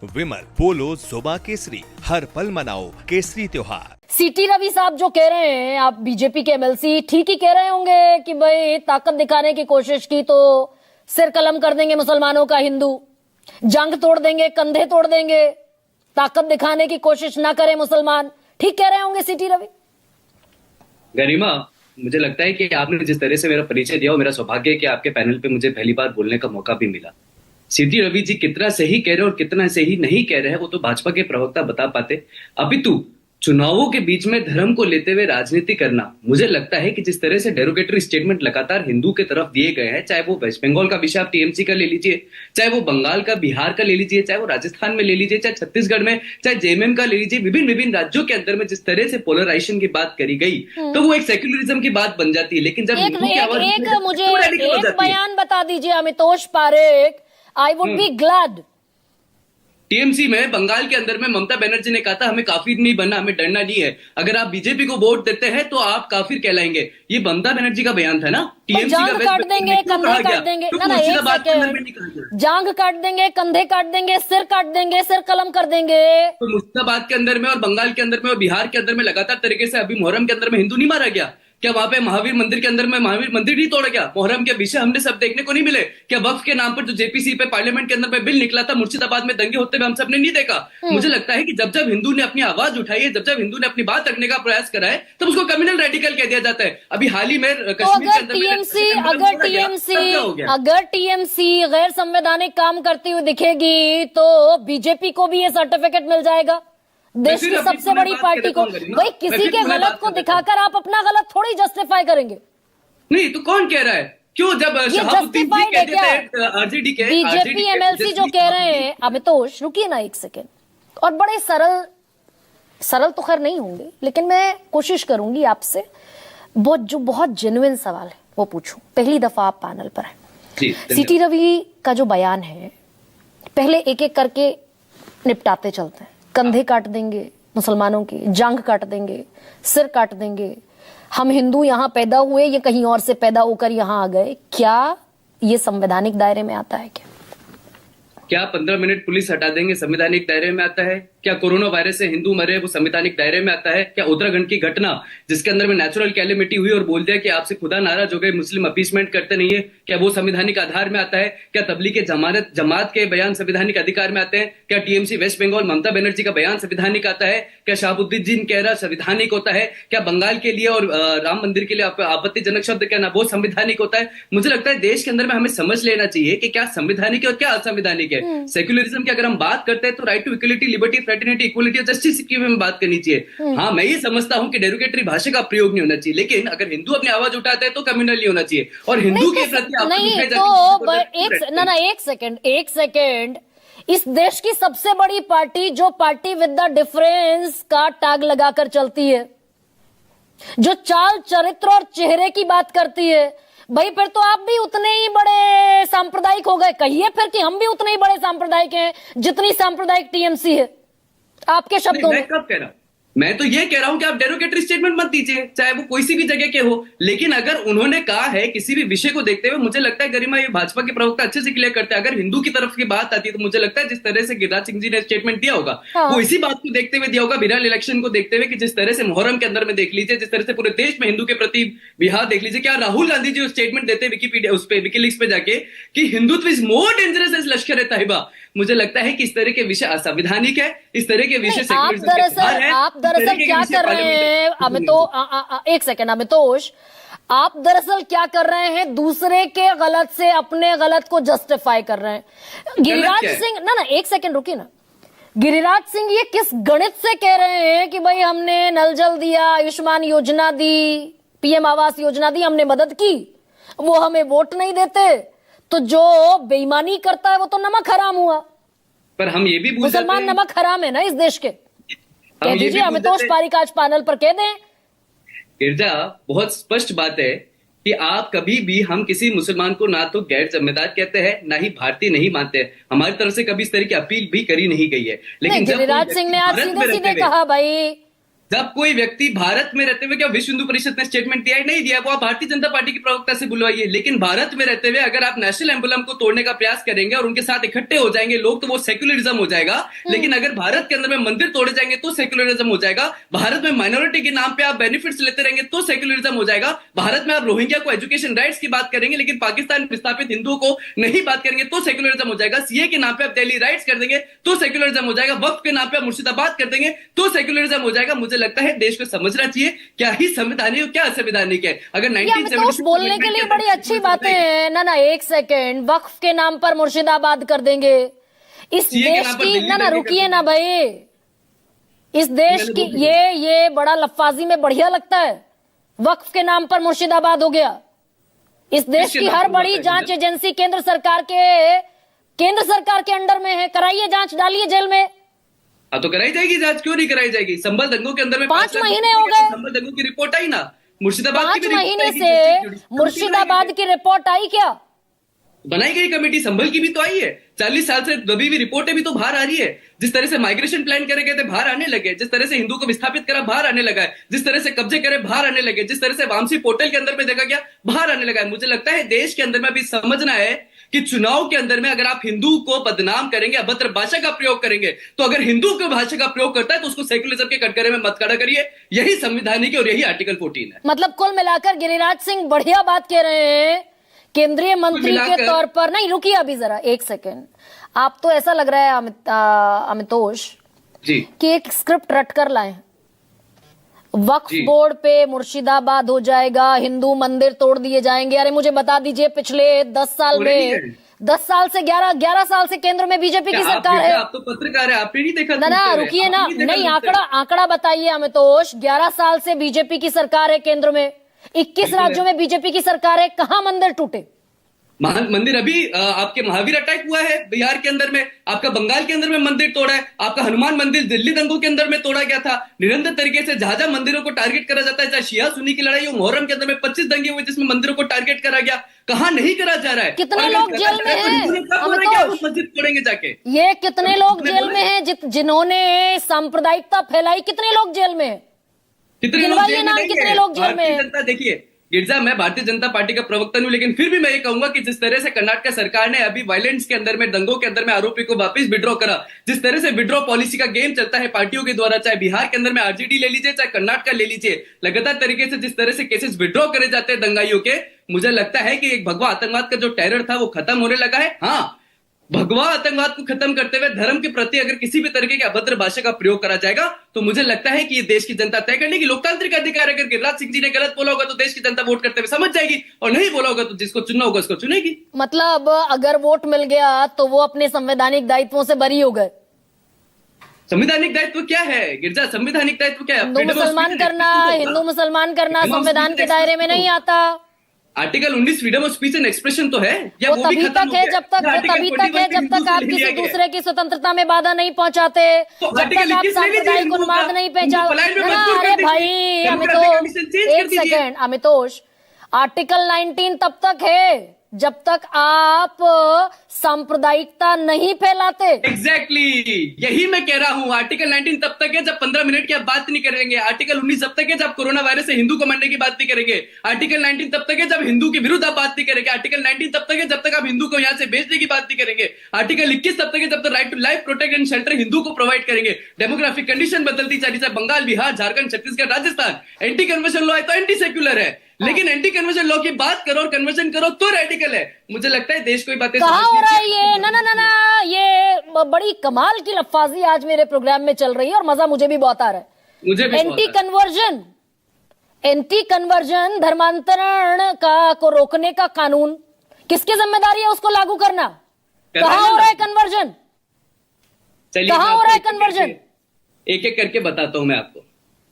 विमल पोलो जुबा केसरी, हर पल मनाओ केसरी त्योहार। सीटी रवि साहब जो कह रहे हैं, आप बीजेपी के एमएलसी ठीक ही कह रहे होंगे कि भाई ताकत दिखाने की कोशिश की तो सिर कलम कर देंगे मुसलमानों का हिंदू, जंग तोड़ देंगे, कंधे तोड़ देंगे, ताकत दिखाने की कोशिश ना करें मुसलमान। ठीक कह रहे होंगे सीटी रवि? गरिमा, मुझे लगता है कि आपने जिस तरह से मेरा परिचय दिया, वो मेरा सौभाग्य है कि आपके पैनल पे मुझे पहली बार बोलने का मौका भी मिला। सीटी रवि जी कितना सही कह रहे हैं और कितना सही नहीं कह रहे हैं वो तो भाजपा के प्रवक्ता बता पाते। अपितु चुनावों के बीच में धर्म को लेते हुए राजनीति करना, मुझे लगता है कि जिस तरह से डेरोगेटरी स्टेटमेंट लगातार हिंदू के तरफ दिए गए हैं, चाहे वो वेस्ट बंगाल का विषय आप टीएमसी का ले लीजिए, चाहे वो बंगाल का, बिहार का ले लीजिए, चाहे वो राजस्थान में ले लीजिए, चाहे छत्तीसगढ़ में, चाहे जेएमएम का ले लीजिए, विभिन्न विभिन्न राज्यों के अंदर में जिस तरह से पोलराइजेशन की बात करी गई तो वो एक सेक्युलरिज्म की बात बन जाती है। लेकिन जब एक मुझे एक बयान बता दीजिए Amitosh Parekh, I would be glad. TMC में बंगाल के अंदर में ममता बनर्जी ने कहा था हमें काफिर नहीं बनना, हमें डरना नहीं है, अगर आप बीजेपी को वोट देते हैं तो आप काफिर कहलाएंगे। ये ममता बनर्जी का बयान था ना। टीएमसी जांग काट देंगे, कंधे काट देंगे, जांग काट देंगे, कंधे काट देंगे, सिर काट देंगे, सिर कलम कर देंगे। तो मुर्शिदाबाद के अंदर में और बंगाल के अंदर में और बिहार के अंदर में लगातार तरीके से अभी मुहर्रम के अंदर में हिंदू नहीं मारा गया क्या? वहां पे महावीर मंदिर के अंदर में महावीर मंदिर नहीं तोड़ा गया? मुहर्रम के विषय हमने सब देखने को नहीं मिले क्या? वक्फ के नाम पर जो जेपीसी पे पार्लियामेंट के अंदर में बिल निकला था, मुर्शिदाबाद में दंगे होते हुए हम सबने नहीं देखा। मुझे लगता है कि जब जब हिंदू ने अपनी आवाज उठाई है, जब जब हिंदू ने अपनी बात रखने का प्रयास करा है, तब उसको कम्युनल रेडिकल कह दिया जाता है। अभी हाल ही में कश्मीर के अंदर अगर टीएमसी गैर संवैधानिक काम करती हुई दिखेगी तो बीजेपी को भी ये सर्टिफिकेट मिल जाएगा, देश की सबसे बड़ी पार्टी को। भाई किसी के गलत को दिखाकर आप अपना गलत थोड़ी जस्टिफाई करेंगे। नहीं तो कौन कह रहा है? क्यों जब जस्टिफाइड है क्या? आरजेडी के बीजेपी एमएलसी जो कह रहे हैं, अमितोष रुकिए ना एक सेकेंड, और बड़े सरल तो खैर नहीं होंगे, लेकिन मैं कोशिश करूंगी आपसे बहुत जेन्युइन सवाल है वो पूछूं। पहली दफा आप पैनल पर हैं। सीटी रवि का जो बयान है, पहले एक एक करके निपटाते चलते हैं। कंधे काट देंगे मुसलमानों के, जांग काट देंगे, सिर काट देंगे, हम हिंदू यहां पैदा हुए, ये कहीं और से पैदा होकर यहां आ गए। क्या ये संवैधानिक दायरे में आता है? क्या 15 मिनट पुलिस हटा देंगे संवैधानिक दायरे में आता है? क्या कोरोना वायरस से हिंदू मरे वो संवैधानिक दायरे में आता है? क्या उत्तराखंड की घटना जिसके अंदर में नेचुरल कैलेमिटी हुई और बोल दिया कि आपसे खुदा नाराज हो गए, मुस्लिम अपीसमेंट करते नहीं है, क्या वो संवैधानिक आधार में आता है? क्या तबलीग जमात के बयान संवैधानिक अधिकार में आते हैं? क्या टीएमसी वेस्ट बंगाल ममता बनर्जी का बयान संवैधानिक आता है? क्या शहाबुद्दीन कह रहा संवैधानिक होता है? क्या बंगाल के लिए और राम मंदिर के लिए आपत्तिजनक शब्द कहना वो संवैधानिक होता है? मुझे लगता है देश के अंदर में हमें समझ लेना चाहिए कि क्या संवैधानिक है और क्या असंवैधानिक है। सेक्युलरिज्म की अगर हम बात करते हैं तो right to equality, liberty, fraternity, equality और जस्टिस की हमें बात करनी चाहिए। हाँ, मैं ये समझता हूं कि डेरोगेटरी भाषा का प्रयोग नहीं होना चाहिए, लेकिन अगर हिंदू अपनी आवाज उठाते हैं तो कम्युनल नहीं होना चाहिए। और हिंदू के प्रति एक सेकेंड, इस देश की सबसे बड़ी पार्टी जो पार्टी विद द डिफरेंस का टैग लगाकर चलती है, जो चाल चरित्र और चेहरे की बात करती है, भाई फिर तो आप भी उतने ही बड़े सांप्रदायिक हो गए। कहिए फिर कि हम भी उतने ही बड़े सांप्रदायिक हैं जितनी सांप्रदायिक टीएमसी है, आपके शब्दों में। कब कह रहा? मैं तो ये कह रहा हूं कि आप डेरोगेटरी स्टेटमेंट मत दीजिए, चाहे वो कोई सी भी जगह के हो। लेकिन अगर उन्होंने कहा है किसी भी विषय को देखते हुए, मुझे लगता है गरिमा, ये भाजपा के प्रवक्ता अच्छे से क्लियर करते हैं, अगर हिंदू की तरफ की बात आती है तो मुझे लगता है जिस तरह से गिरिराज सिंह जी ने स्टेटमेंट दिया होगा, वो इसी बात को देखते हुए दिया होगा, बिहार इलेक्शन को देखते हुए, कि जिस तरह से मुहर्रम के अंदर में देख लीजिए, जिस तरह से पूरे देश में हिंदू के प्रति बिहार देख लीजिए। क्या राहुल गांधी जी स्टेटमेंट देते विकीपीडिया उस पर विकीलीक्स पे जाके कि Hindutva is more dangerous as Lashkar e Taiba. मुझे लगता है कि इस तरह के विषय असंवैधानिक है, इस तरह के विषय आप दरअसल क्या कर रहे हैं एक सेकेंड अमितोष, आप दरअसल क्या कर रहे हैं? दूसरे के गलत से अपने गलत को जस्टिफाई कर रहे हैं। गिरिराज सिंह ना एक सेकेंड रुकिए ना, गिरिराज सिंह ये किस गणित से कह रहे हैं कि भाई हमने नल जल दिया, आयुष्मान योजना दी, पीएम आवास योजना दी, हमने मदद की, वो हमें वोट नहीं देते, तो जो बेईमानी करता है वो तो नमक हराम हुआ। पर हम ये भी मुसलमान नमक हराम है ना इस देश के। कह दीजिए अमितोष पारेख आज पैनल पर कह दें। गिरजा, बहुत स्पष्ट बात है कि आप कभी भी हम किसी मुसलमान को ना तो गैर जिम्मेदार कहते हैं, ना ही भारतीय नहीं मानते हैं। हमारी तरफ से कभी इस तरह की अपील भी करी नहीं गई है। लेकिन गिरिराज सिंह ने आज सीधे सीधे कहा भाई जब कोई व्यक्ति भारत में रहते हुए, क्या विश्व हिंदू परिषद ने स्टेटमेंट दिया है? नहीं दिया। वो आप भारतीय जनता पार्टी की प्रवक्ता से बुलवाइए। लेकिन भारत में रहते हुए अगर आप नेशनल एम्बलम को तोड़ने का प्रयास करेंगे और उनके साथ इकट्ठे हो जाएंगे लोग, तो वो सेक्युलरिज्म हो जाएगा। लेकिन अगर भारत के अंदर में मंदिर तोड़े जाएंगे तो सेक्युलरिज्म हो जाएगा। भारत में माइनॉरिटी के नाम पे आप बेनिफिट्स लेते रहेंगे तो सेक्युलरिज्म हो जाएगा। भारत में आप रोहिंग्या को एजुकेशन राइट्स की बात करेंगे लेकिन पाकिस्तान में विस्थापित हिंदुओं को नहीं बात करेंगे तो सेक्युलरिज्म हो जाएगा। सीए के नाम पे आप दिल्ली राइट्स कर देंगे तो सेक्युलरिज्म हो जाएगा। वक्फ के नाम पे आप मुर्शिदाबाद कर देंगे तो सेक्युलरिज्म हो जाएगा। मुझे लगता है देश को समझना चाहिए क्या ही संवैधानिक क्या असंवैधानिक है। अगर 1970 बोलने के लिए बड़ी अच्छी बातें हैं ना। एक सेकेंड, वक्फ के नाम पर मुर्शिदाबाद कर देंगे इस देश की। ना रुकिए ना भाई, इस देश की ये बड़ा लफ्फाजी में बढ़िया लगता है। वक्फ के नाम पर मुर्शिदाबाद हो गया। इस देश की हर बड़ी जांच एजेंसी केंद्र सरकार के अंडर में है। कराइए जांच, डालिए जेल में। हाँ तो कराई जाएगी जांच, क्यों नहीं कराई जाएगी? संभल दंगों के अंदर में 5 महीने हो गए। संभल दंगों की रिपोर्ट आई ना, मुर्शिदाबाद 5 महीने से मुर्शिदाबाद की रिपोर्ट आई क्या? बनाई गई कमेटी, संभल की भी तो आई है। 40 साल से दबी हुई रिपोर्टें भी तो बाहर आ रही है। जिस तरह से माइग्रेशन प्लान करे गए थे बाहर आने लगे, जिस तरह से हिंदू को विस्थापित करा बाहर आने लगा है, जिस तरह से कब्जे करे बाहर आने लगे, जिस तरह से वामसी पोर्टल के अंदर में देखा गया बाहर आने लगा है। मुझे लगता है देश के अंदर में अभी समझना है कि चुनाव के अंदर में अगर आप हिंदू को बदनाम करेंगे, अभद्र भाषा का प्रयोग करेंगे, तो अगर हिंदू को भाषा का प्रयोग करता है तो उसको सेक्युलरिज्म के कटघरे में मत खड़ा करिए। यही संविधानिक और यही आर्टिकल 14 है। मतलब कुल मिलाकर गिरिराज सिंह बढ़िया बात कह रहे हैं केंद्रीय मंत्री के तौर पर। नहीं रुकिए अभी जरा एक सेकेंड, आप तो ऐसा लग रहा है अमितोष जी कि एक स्क्रिप्ट रट कर लाए। वक्फ बोर्ड पे मुर्शिदाबाद हो जाएगा, हिंदू मंदिर तोड़ दिए जाएंगे। अरे मुझे बता दीजिए, पिछले 10 साल में 10 साल से 11 साल से केंद्र में बीजेपी की सरकार है। आप तो पत्रकार है, आपने नहीं देखा? ना रुकिए ना, नहीं आंकड़ा बताइए अमितोष। 11 साल से बीजेपी की सरकार है केंद्र में, 21 राज्यों में बीजेपी की सरकार है। कहां मंदिर टूटे? मंदिर अभी आपके महावीर अटैक हुआ है बिहार के अंदर में, आपका बंगाल के अंदर में मंदिर तोड़ा है, आपका हनुमान मंदिर दिल्ली दंगों के अंदर में तोड़ा गया था। निरंतर तरीके से जहां जहां मंदिरों को टारगेट करा जाता है, चाहे शिया सुन्नी की लड़ाई हो, मुहर्रम के अंदर में 25 दंगे हुए जिसमें मंदिरों को टारगेट करा गया। कहां नहीं करा जा रहा है? कितने लोग जेल में हैं? मस्जिद तोड़ेंगे जाके। ये कितने लोग जेल में हैं जिन्होंने सांप्रदायिकता फैलाई? कितने लोग जेल में? कितने लोग जेल में? जनता देखिए गिरजा, मैं भारतीय जनता पार्टी का प्रवक्ता हूं, लेकिन फिर भी मैं ये कहूंगा कि जिस तरह से कर्नाटक सरकार ने अभी वायलेंस के अंदर में, दंगों के अंदर में आरोपी को वापस विड्रॉ करा, जिस तरह से विड्रॉ पॉलिसी का गेम चलता है पार्टियों के द्वारा, चाहे बिहार के अंदर में आरजेडी ले लीजिए, चाहे कर्नाटक ले लीजिए, लगातार तरीके से जिस तरह से केसेस विड्रॉ करे जाते हैं दंगाइयों के, मुझे लगता है कि एक भगवा आतंकवाद का जो टेरर था वो खत्म होने लगा है। हाँ, भगवा आतंकवाद को खत्म करते हुए धर्म के प्रति अगर किसी भी तरीके की अभद्र भाषा का प्रयोग करा जाएगा तो मुझे लगता है कि ये देश की जनता तय करने की लोकतांत्रिक अधिकार है। अगर गिरिराज सिंह जी ने गलत बोला होगा तो देश की जनता वोट करते हुए समझ जाएगी, और नहीं बोला होगा तो जिसको चुनना होगा उसको चुनेगी। मतलब अगर वोट मिल गया तो वो अपने संवैधानिक दायित्वों से बरी हो गए। संवैधानिक दायित्व क्या है गिरजा? संवैधानिक दायित्व क्या है? हिंदू मुसलमान करना संविधान के दायरे में नहीं आता। Article 19 freedom of speech and expression तो है, या वो तभी तक है जब तक आप किसी दूसरे की स्वतंत्रता में बाधा नहीं पहुंचाते, जब तक आप सांप्रदायिक उन्माद नहीं पहचानते। अरे भाई अमितोष, आर्टिकल 19 तब तक है जब तक आप सांप्रदायिकता नहीं फैलाते। एग्जैक्टली यही मैं कह रहा हूं। आर्टिकल 19 तब तक है जब 15 मिनट की आप बात नहीं करेंगे। आर्टिकल 19 तब तक है जब कोरोना वायरस से हिंदू को मारने की बात नहीं करेंगे। आर्टिकल 19 तब तक है जब हिंदू के विरुद्ध आप बात नहीं करेंगे। आर्टिकल 19 तब तक है जब तक आप हिंदू को यहां से भेजने की बात नहीं करेंगे। आर्टिकल 21 तब तक है जब तक right to life, protect and shelter Hindu को प्रोवाइड करेंगे। डेमोग्राफिक कंडीशन बदलती जा रही है, Bengal, Bihar, Jharkhand, Chhattisgarh, Rajasthan. Anti conversion law है तो एंटी सेक्युलर है, लेकिन एंटी कन्वर्जन लॉ की बात करो और कन्वर्जन करो तो रेडिकल है। मुझे लगता है देश को बातें कहाँ हो रहा है ये? ना ये बड़ी कमाल की लफ्फाजी आज मेरे प्रोग्राम में चल रही है और मजा मुझे भी बहुत आ रहा है। मुझे भी एंटी कन्वर्जन धर्मांतरण को रोकने का कानून किसकी जिम्मेदारी है उसको लागू करना? कहाँ हो रहा है कन्वर्जन? कहाँ हो रहा है कन्वर्जन? एक एक करके बताता हूं मैं आपको।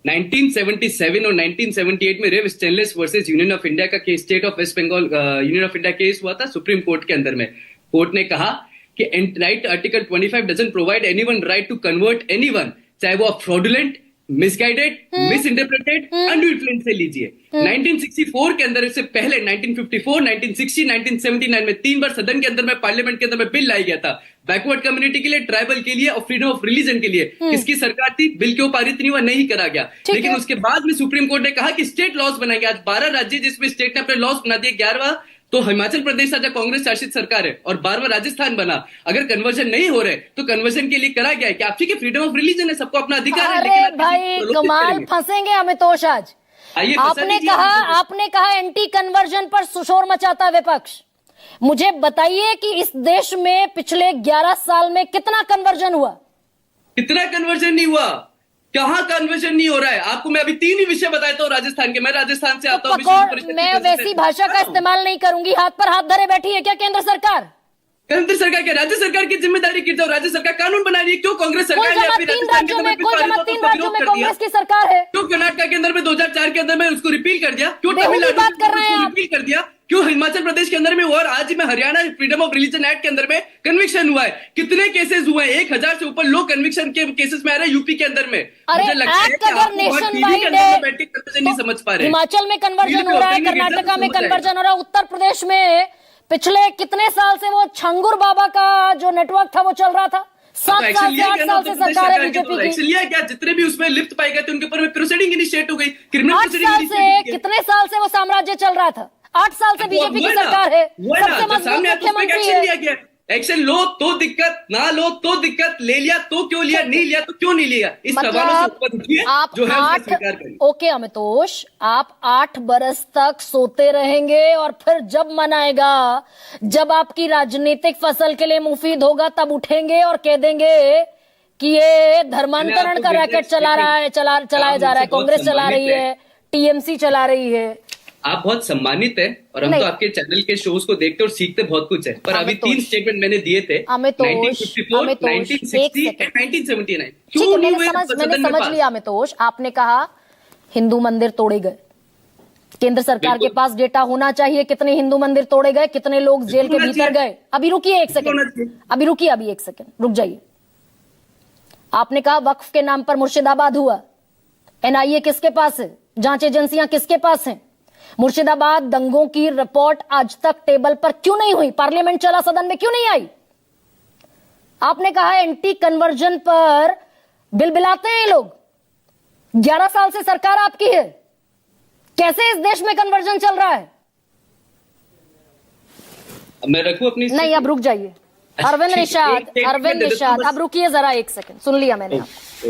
1977 और 1978 में Rev stainless versus Union of India का case, state of West Bengal Union of India case हुआ था सुप्रीम कोर्ट के अंदर में। कोर्ट ने कहा कि right article 25 doesn't provide anyone right to convert anyone, चाहे वो fraudulent, misguided, misinterpreted, undue influence से लीजिए। 1964 के अंदर, इससे पहले 1954, 1960, 1979 में 3 बार सदन के अंदर में, पार्लियामेंट के अंदर में बिल लाया गया था। बैकवर्ड कम्युनिटी के लिए, ट्राइबल के लिए और फ्रीडम ऑफ रिलीजन के लिए किसकी सरकार थी? बिल क्यों पारित नहीं हुआ? नहीं करा गया। लेकिन उसके बाद में सुप्रीम कोर्ट ने कहा कि स्टेट लॉज बनाएंगे। आज 12 राज्य जिसमें स्टेट ने अपने लॉज बना दिए, 11वां तो हिमाचल प्रदेश आज कांग्रेस शासित सरकार है और 12वां राजस्थान बना। अगर कन्वर्जन नहीं हो रहे तो कन्वर्जन के लिए करा गया है कि आप ठीक है, फ्रीडम ऑफ रिलीजन है, सबको अपना अधिकार है, अरे लेकिन आप भाई किसी को प्रलोभित कमाल, करेंगे। फंसेंगे अमितोष आज। आइए, फंसा आपने दीजिए कहा आप। आपने कहा एंटी कन्वर्जन पर सुशोर मचाता विपक्ष। मुझे बताइए कि इस देश में पिछले 11 साल में कितना कन्वर्जन हुआ? कितना कन्वर्जन नहीं हुआ? कहां कन्वर्जन नहीं हो रहा है? आपको मैं अभी 3 ही विषय बताता हूं राजस्थान के। मैं राजस्थान से आता हूं। विश्व परिषद की मैं प्रेसिडेंट वैसी भाषा का इस्तेमाल नहीं करूंगी। हाथ पर हाथ धरे बैठी है क्या केंद्र सरकार? केंद्र सरकार क्या, राज्य सरकार की जिम्मेदारी की? जाओ, राज्य सरकार कानून बना रही है। क्यों कांग्रेस कुल सरकार ने जमा अपनी 3 राजस्थान के राज्यों में अंदर कुल जमा विरोध 3 राज्यों में कर दिया? कांग्रेस की सरकार है। क्यों कर्नाटक के अंदर में 2004 के अंदर में उसको रिपील कर दिया? क्यों बेहूदी तमिलनाडु बात कर रहे हैं उसको आप। रिपील कर दिया? क्यों हिमाचल प्रदेश के अंदर में हुआ और आज में Haryana freedom of religion act के अंदर में कन्विक्शन हुआ है? कितने केसेस हुए हैं? 1000 से ऊपर लोग कन्विक्शन के केसेस में आ रहे हैं यूपी के अंदर में। अरे मुझे लगता है एक्ट कि अगर आप बहुत नेशन टीवी के वाइड अंदर है में बैठ के कन्वर्जन नहीं समझ पा रहे। हिमाचल में कन्वर्जन हो रहा है, कर्नाटका में कन्वर्जन हो रहा है, उत्तर प्रदेश में पिछले कितने साल से वो छंगुर बाबा का जो नेटवर्क था वो चल रहा था। 7 साल से 8 साल से सरकार है बीजेपी की। एक्शन लिया क्या? जितने भी उसमें लिप्त पाए गए थे उनके ऊपर प्रोसीडिंग इनिशिएट हो गई, क्रिमिनल 8 प्रोसीडिंग साल से, कितने साल से वो साम्राज्य चल रहा था? 8 साल से बीजेपी की सरकार है, सबसे मजबूत मुख्यमंत्री है। एक्शन लो तो दिक्कत, ना लो तो दिक्कत, ले लिया तो क्यों लिया, नहीं लिया तो क्यों नहीं लिया? इस सवालों से मतलब ऊपर उठिए आप जो है उसका 8 स्वीकार करिए। ओके अमितोष, आप 8 बरस तक सोते रहेंगे और फिर जब मन आएगा, जब आपकी राजनीतिक फसल के लिए मुफीद होगा, तब उठेंगे और कह देंगे कि ये धर्मांतरण का रैकेट चला रहा है, चलाया जा रहा है, कांग्रेस चला रही है, टीएमसी चला रही है। आप बहुत सम्मानित है और हम तो आपके चैनल के शोज को देखते और सीखते बहुत कुछ है। पर अभी 3 स्टेटमेंट मैंने दिए थे, 1954, 1960 और 1979। ठीक है, मैंने समझ लिया अमितोष। आपने कहा हिंदू मंदिर तोड़े गए, केंद्र सरकार के पास डेटा होना चाहिए कितने हिंदू मंदिर तोड़े गए, कितने लोग जेल के भीतर गए। अभी रुकिए 1 सेकंड, अभी 1 सेकंड रुक जाइए। आपने कहा वक्फ के नाम पर मुर्शिदाबाद हुआ, एनआईए किसके पास है, जांच एजेंसियां किसके पास हैं? मुर्शिदाबाद दंगों की रिपोर्ट आज तक टेबल पर क्यों नहीं हुई? पार्लियामेंट चला, सदन में क्यों नहीं आई? आपने कहा एंटी कन्वर्जन पर बिलबिलाते हैं लोग। 11 साल से सरकार आपकी है, कैसे इस देश में कन्वर्जन चल रहा है? मैं रखूं अपनी? नहीं, अब रुक जाइए। अरविंद निषाद, अब रुकिए जरा 1 सेकंड, सुन लिया मैंने आपको।